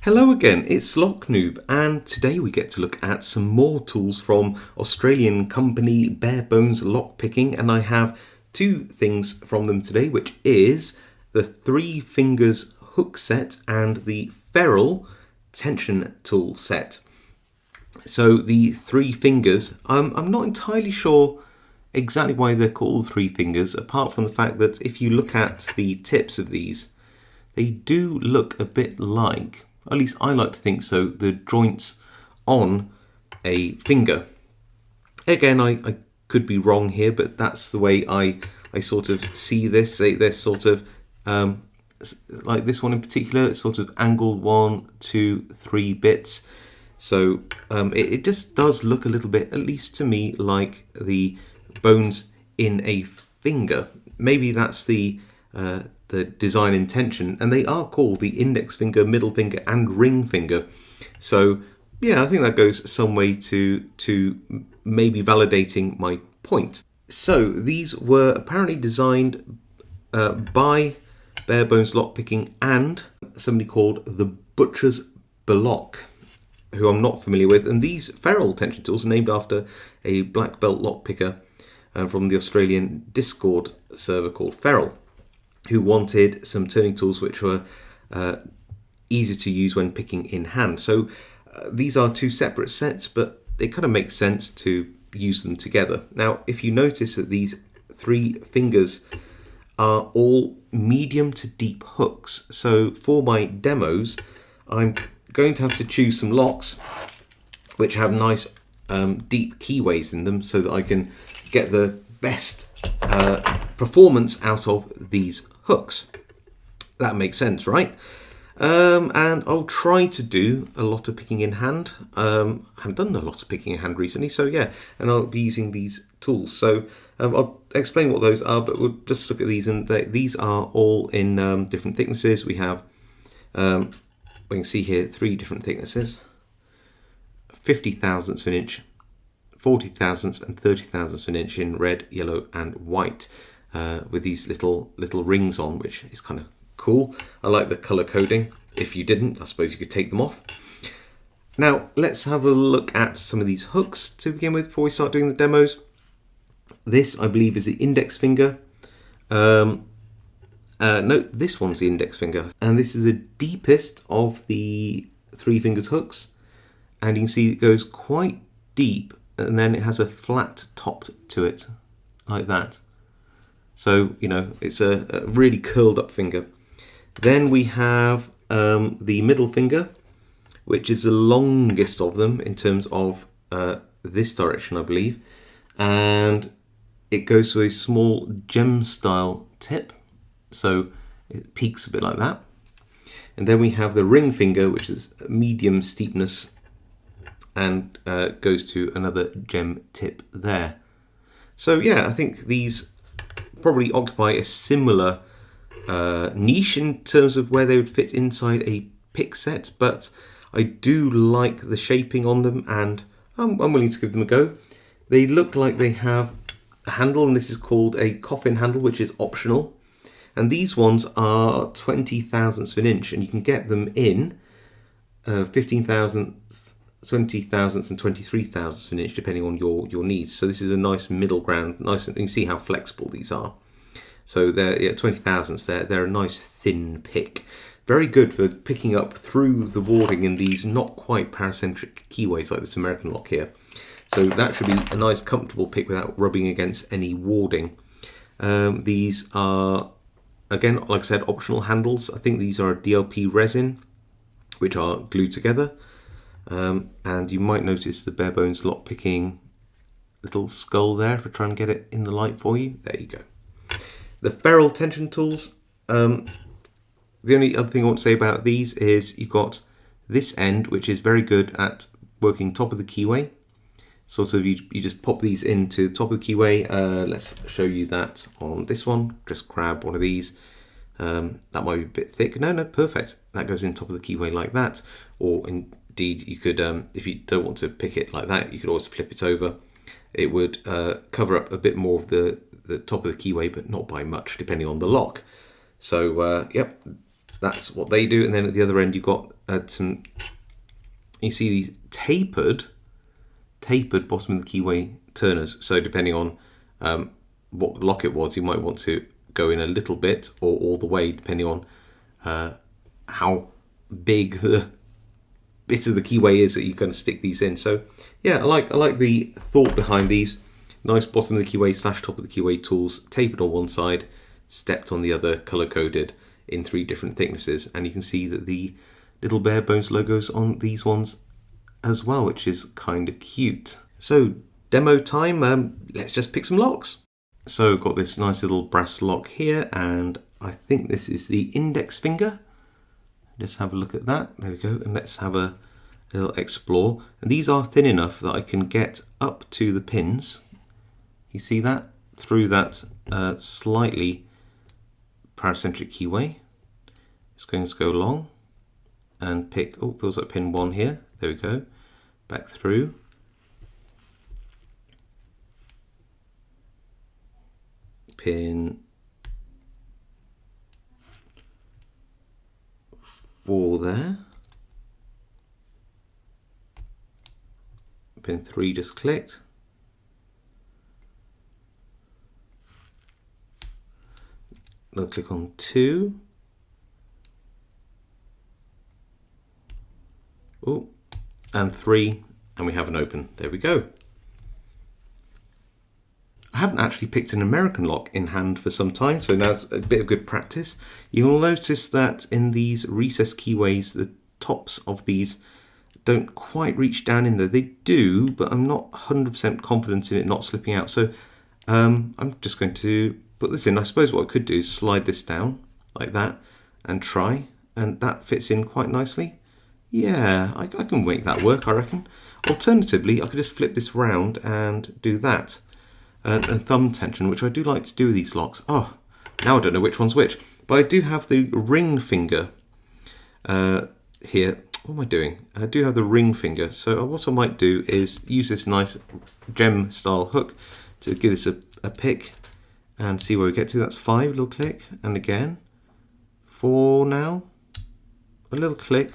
Hello again, it's Noob, and today we get to look at some more tools from Australian company Barebones Lockpicking, and I have two things from them today, which is the Three Fingers hook set and the Fereral tension tool set. So the Three Fingers, I'm not entirely sure exactly why they're called Three Fingers, apart from the fact that if you look at the tips of these, they do look a bit like, at least I like to think so, the joints on a finger. Again, I could be wrong here, but that's the way I sort of see this. They're sort of like this one in particular, it's sort of angled 1, 2, 3 bits. So it just does look a little bit, at least to me, like the bones in a finger. Maybe that's the design intention, and they are called the index finger, middle finger, and ring finger. So yeah, I think that goes some way to maybe validating my point. So these were apparently designed by Barebones Lockpicking and somebody called the Butcher's Block, who I'm not familiar with. And these Fereral tension tools are named after a black belt lockpicker from the Australian Discord server called Fereral, who wanted some turning tools which were easy to use when picking in hand. So these are two separate sets, but it kind of makes sense to use them together. Now, if you notice that these Three Fingers are all medium to deep hooks, so for my demos, I'm going to have to choose some locks which have nice deep keyways in them so that I can get the best performance out of these hooks. That makes sense, right? And I'll try to do a lot of picking in hand. I haven't done a lot of picking in hand recently, so yeah, and I'll be using these tools. So I'll explain what those are, but we'll just look at these, and these are all in different thicknesses. We have, we can see here, 3 different thicknesses: 50 thousandths of an inch, 40 thousandths, and 30 thousandths of an inch in red, yellow, and white, with these little rings on, which is kind of cool. I like the color coding. If you didn't, I suppose you could take them off. Now let's have a look at some of these hooks to begin with before we start doing the demos. This, I believe, is the index finger. No, this one's the index finger, and this is the deepest of the Three Fingers hooks, and you can see it goes quite deep, and then it has a flat top to it like that. So, you know, it's a really curled up finger. Then we have the middle finger, which is the longest of them in terms of this direction, I believe. And it goes to a small gem style tip. So it peaks a bit like that. And then we have the ring finger, which is medium steepness, and goes to another gem tip there. So yeah, I think these probably occupy a similar niche in terms of where they would fit inside a pick set, but I do like the shaping on them, and I'm willing to give them a go. They look like they have a handle, and this is called a coffin handle, which is optional. And these ones are 20 thousandths of an inch, and you can get them in 15 thousandths, 20 thousandths, and 23 thousandths of an inch, depending on your needs. So this is a nice middle ground. Nice, you can see how flexible these are. So they're 20 thousandths. They're a nice thin pick. Very good for picking up through the warding in these not quite paracentric keyways like this American lock here. So that should be a nice comfortable pick without rubbing against any warding. These are, again, like I said, optional handles. I think these are DLP resin, which are glued together. And you might notice the Barebones Lockpicking little skull there if I try and get it in the light for you. There you go. The Fereral tension tools. The only other thing I want to say about these is you've got this end, which is very good at working top of the keyway. Sort of you just pop these into the top of the keyway. Let's show you that on this one. Just grab one of these. That might be a bit thick. No, perfect. That goes in top of the keyway like that. Or indeed, you could, if you don't want to pick it like that, you could always flip it over. It would cover up a bit more of the top of the keyway, but not by much, depending on the lock. So, yep, that's what they do. And then at the other end, you've got some. You see these tapered bottom of the keyway turners. So depending on what lock it was, you might want to go in a little bit or all the way, depending on how big the bit of the keyway is that you're going to stick these in. So yeah, I like the thought behind these. Nice bottom of the keyway / top of the keyway tools, tapered on one side, stepped on the other, color coded in 3 different thicknesses, and you can see that the little bare bones logos on these ones as well, which is kind of cute. So demo time. Let's just pick some locks. So got this nice little brass lock here, and I think this is the index finger. Let's have a look at that. There we go. And let's have a little explore. And these are thin enough that I can get up to the pins. You see that? Through that slightly paracentric keyway. It's going to go along and pick, oh, feels like pin 1 here. There we go. Back through. Pin 4 there. Pin 3 just clicked. I'll click on 2. Oh, and 3, and we have an open. There we go. I haven't actually picked an American lock in hand for some time, so now's a bit of good practice. You'll notice that in these recessed keyways, the tops of these don't quite reach down in there. They do, but I'm not 100% confident in it not slipping out. So I'm just going to put this in. I suppose what I could do is slide this down like that and try, and that fits in quite nicely. Yeah, I can make that work, I reckon. Alternatively, I could just flip this round and do that. And thumb tension, which I do like to do with these locks. Oh, now I don't know which one's which. But I do have the ring finger here. What am I doing? I do have the ring finger. So what I might do is use this nice gem style hook to give this a pick and see where we get to. That's 5, little click, and again 4 now, a little click,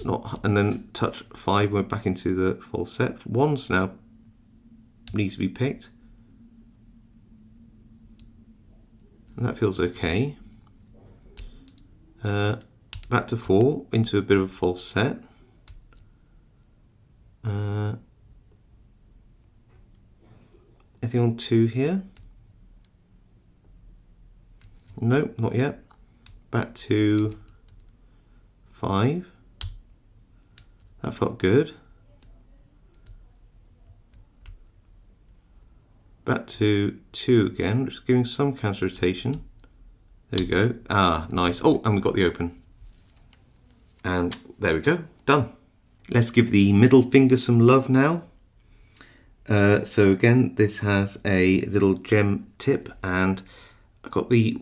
and then touch 5. We're back into the full set. 1's now needs to be picked, and that feels okay. Back to 4 into a bit of a false set. Anything on 2 here? Nope, not yet. Back to 5. That felt good. Back to 2 again, just giving some counter rotation. There we go. Ah, nice. Oh, and we got the open. And there we go, done. Let's give the middle finger some love now. So again, this has a little gem tip, and I got the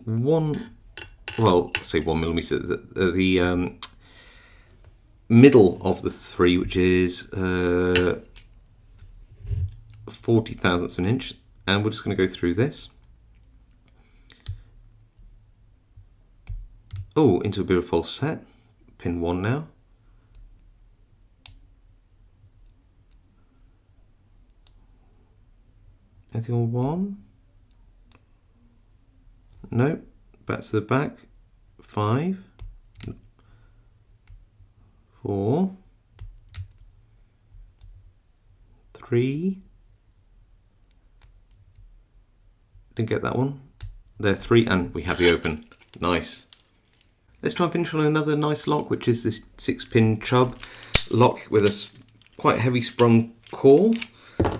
say 1 millimeter, the middle of the 3, which is 40 thousandths of an inch, and we're just going to go through this. Oh, into a bit of false set. Pin 1 now. Anything on 1? Nope. Back to the back. 5. 4. 3. Didn't get that one. There, 3, and we have the open. Nice. Let's try and finish on another nice lock, which is this 6-pin Chubb lock with a quite heavy sprung core.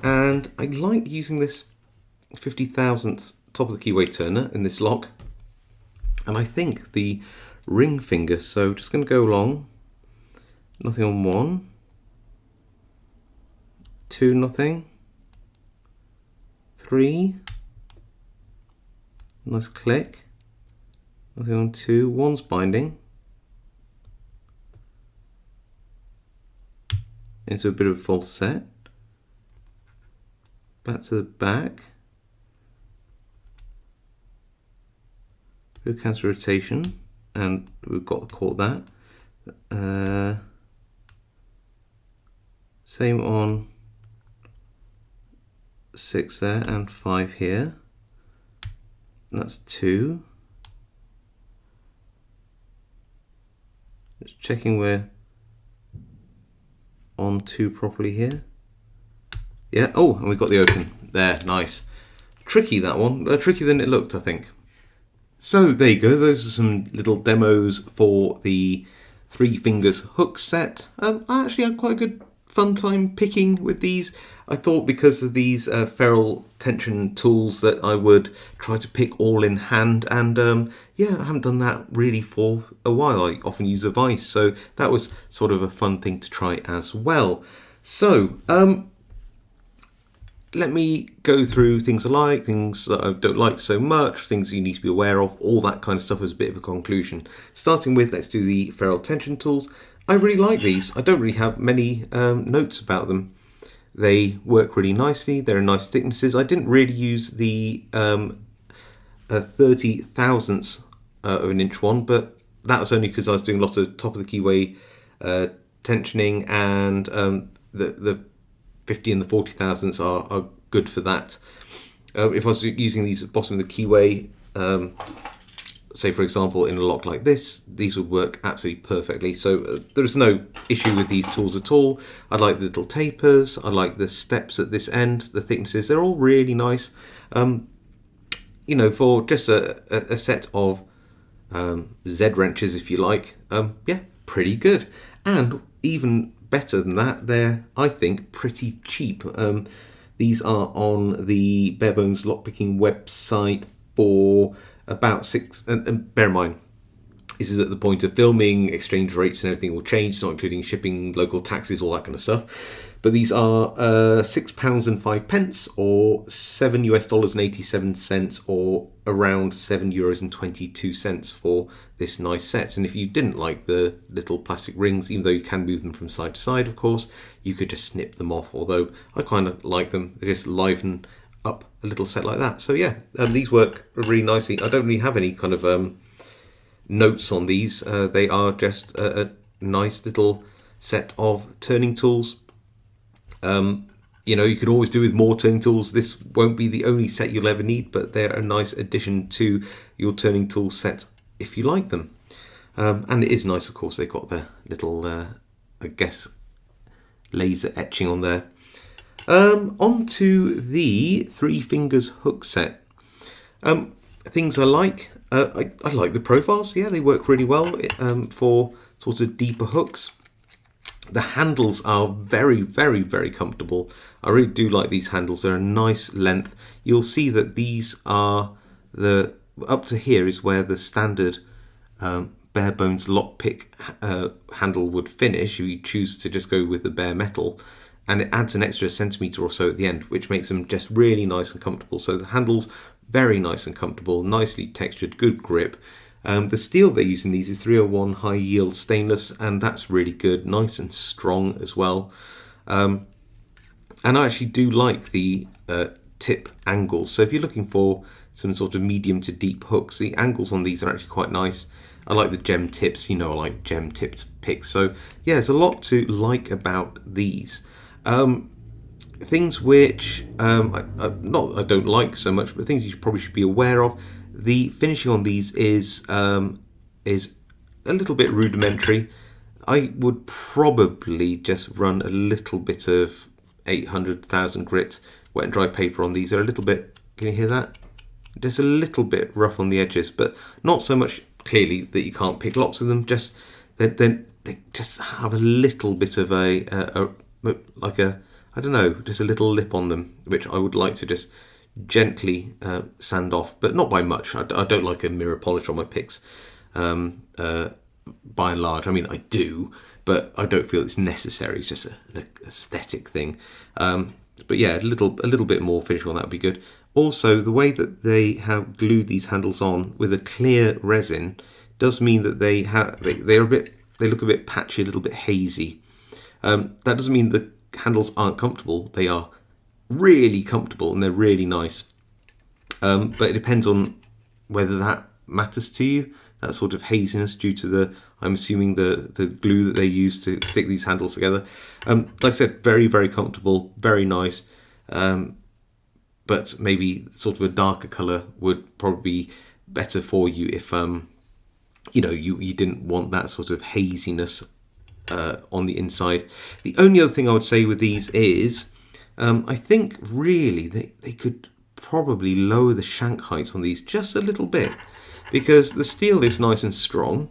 And I like using this 50 thousandths top of the keyway turner in this lock. And I think the ring finger, so just going to go along. Nothing on 1. 2, nothing. 3. Nice click. Nothing on 2. 1's binding. Into a bit of a false set. Back to the back. Bit of counter rotation, and we've caught that. Same on 6 there and 5 here. That's 2. Just checking we're on 2 properly here. Yeah, oh, and we've got the open. There, nice. Tricky, that one. Trickier than it looked, I think. So there you go, those are some little demos for the 3 Fingers hook set. I actually had quite a good fun time picking with these. I thought because of these Fereral tension tools that I would try to pick all in hand, and yeah, I haven't done that really for a while. I often use a vise, so that was sort of a fun thing to try as well. So let me go through things I like, things that I don't like so much, things you need to be aware of, all that kind of stuff as a bit of a conclusion. Starting with, let's do the Fereral tension tools. I really like these. I don't really have many notes about them. They work really nicely. They're nice thicknesses. I didn't really use the 30 thousandths of an inch one, but that was only because I was doing lots of top of the keyway tensioning, and the 50 and the 40 thousandths are good for that. If I was using these at the bottom of the keyway, say for example in a lock like this, these would work absolutely perfectly. So there's no issue with these tools at all. I like the little tapers, I like the steps at this end, the thicknesses, they're all really nice. You know, for just a set of Z wrenches, if you like, yeah, pretty good. And even better than that, they're, I think, pretty cheap. These are on the Barebones Lockpicking website for about 6, and bear in mind, this is at the point of filming, exchange rates and everything will change, not including shipping, local taxes, all that kind of stuff. But these are £6 and 5 pence, or $7.87, or around €7 and 22 cents for this nice set. And if you didn't like the little plastic rings, even though you can move them from side to side, of course, you could just snip them off. Although I kind of like them; they just liven up a little set like that. So yeah, these work really nicely. I don't really have any kind of notes on these. They are just a nice little set of turning tools. You know, you could always do with more turning tools. This won't be the only set you'll ever need, but they're a nice addition to your turning tool set if you like them. And it is nice, of course, they've got their little, I guess, laser etching on there. On to the 3 Fingers hook set. Things I like. I like the profiles. Yeah, they work really well for sort of deeper hooks. The handles are very, very, very comfortable. I really do like these handles. They're a nice length. You'll see that these are the, up to here is where the standard Barebones lockpick handle would finish. You choose to just go with the bare metal, and it adds an extra centimetre or so at the end, which makes them just really nice and comfortable. So the handles, very nice and comfortable, nicely textured, good grip. The steel they're using these is 301 high yield stainless, and that's really good, nice and strong as well. And I actually do like the tip angles. So if you're looking for some sort of medium to deep hooks, the angles on these are actually quite nice. I like the gem tips, you know, I like gem tipped picks. So yeah, there's a lot to like about these. Things which I don't like so much, but things you probably should be aware of. The finishing on these is a little bit rudimentary. I would probably just run a little bit of 800,000 grit wet and dry paper on these. They're a little bit, can you hear that? Just a little bit rough on the edges, but not so much clearly that you can't pick lots of them. Just they just have a little bit of a like a, I don't know, just a little lip on them, which I would like to just gently sand off, but not by much. I don't like a mirror polish on my picks by and large. I mean, I do, but I don't feel it's necessary. It's just an aesthetic thing. But yeah, a little bit more finish on that would be good. Also, the way that they have glued these handles on with a clear resin does mean that they look a bit patchy, a little bit hazy. That doesn't mean the handles aren't comfortable. They are really comfortable and they're really nice. But it depends on whether that matters to you, that sort of haziness due to the, I'm assuming, the glue that they use to stick these handles together. Like I said, very, very comfortable, very nice. But maybe sort of a darker colour would probably be better for you if you didn't want that sort of haziness on the inside. The only other thing I would say with these is I think really they could probably lower the shank heights on these just a little bit, because the steel is nice and strong,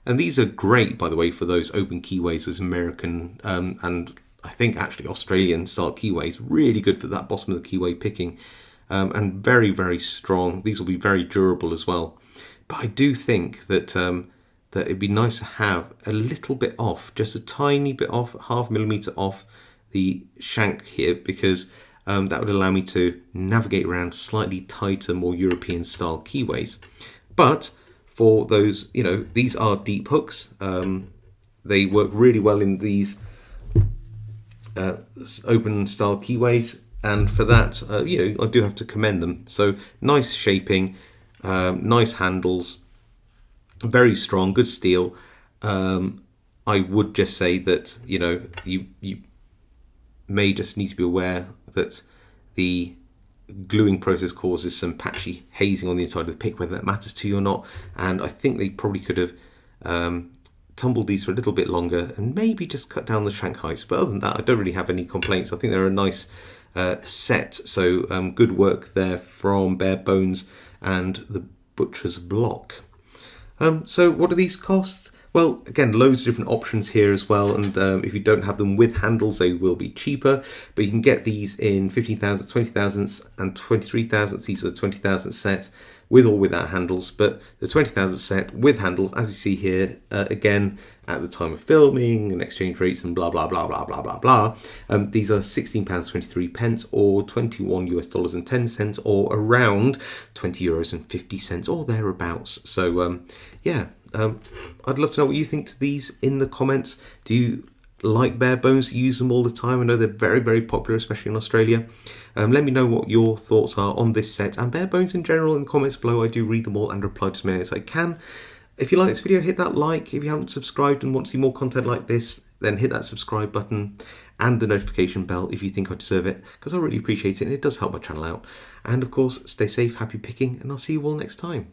and these are great, by the way, for those open keyways, those American and I think actually Australian style keyways. Really good for that bottom of the keyway picking, and very, very strong. These will be very durable as well. But I do think that that it'd be nice to have a little bit off, just a tiny bit off, 0.5 millimeter off the shank here, because that would allow me to navigate around slightly tighter, more European style keyways. But for those, these are deep hooks. They work really well in these open style keyways, and for that, I do have to commend them. So nice shaping, nice handles, very strong, good steel. I would just say that you may just need to be aware that the gluing process causes some patchy hazing on the inside of the pick, whether that matters to you or not. And I think they probably could have tumbled these for a little bit longer and maybe just cut down the shank heights. But other than that, I don't really have any complaints. I think they're a nice set. So good work there from Bare Bones and the Butcher's Block. So what do these cost? Well, again, loads of different options here as well, and if you don't have them with handles, they will be cheaper, but you can get these in 15,000, 20,000 and 23,000. These are the 20,000 set with or without handles, but the 20,000 set with handles, as you see here, again, at the time of filming and exchange rates and blah, blah, blah, blah, blah, blah, blah, these are £16.23 or $21 and 10 cents, or around €20 and 50 cents or thereabouts. So yeah, I'd love to know what you think to these in the comments. Do you like Bare Bones? Use them all the time? I know they're very, very popular, especially in Australia. Let me know what your thoughts are on this set and Bare Bones in general in the comments below. I do read them all and reply to as many as I can. If you like this video, hit that like. If you haven't subscribed and want to see more content like this, then hit that subscribe button and the notification bell if you think I deserve it, because I really appreciate it and it does help my channel out. And of course, stay safe, happy picking, and I'll see you all next time.